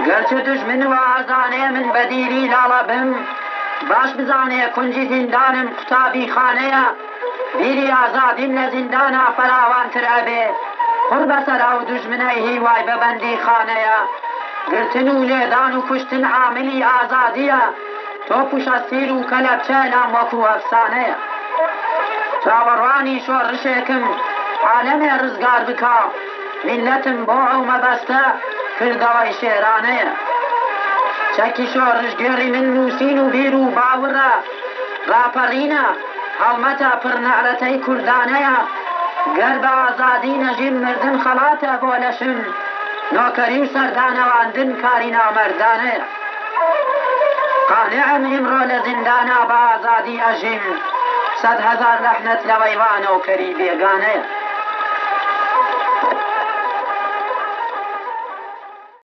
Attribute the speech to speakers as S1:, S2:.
S1: گەرچە دژمن و ئازانێ من بەدیری لاڵە بم، باش بزانێ کونجی زیندانم قوتابی خانەیە، بیری ئازادیم لە زیندانە فراوانتر ئەبێ، قڕ بەسەرا و دژمنەی هیوای بەبەندی خانەیە، گرتن و لێدان و کوشتن عاملی ئازادیە، تۆپ و شەسیر و کەلەپچە لام وەکو ئەفسانەیە. چاوەڕوانی شۆڕشێکم عالەمێ ڕزگار بکا، میلەتم بۆ ئەو مەبەستە کردەوەی شێرانەیە. چەکی شۆڕش گێڕی من نووسین و بیر و باوڕە، ڕاپەڕینە هەڵمەتە پڕنەعرەتەی کوردانەیە، گەر بە ئازادی نەژیم مردن خەڵاتە بۆ لەشم، نۆکەری و سەردانەواندن کاری نامەردانەیە. قانعم ئیمڕۆ لە زیندانە بە ئازادی ئەژیم، سەد هەزار لەحنەت لەوەی وا نۆکەری بێگانەیە.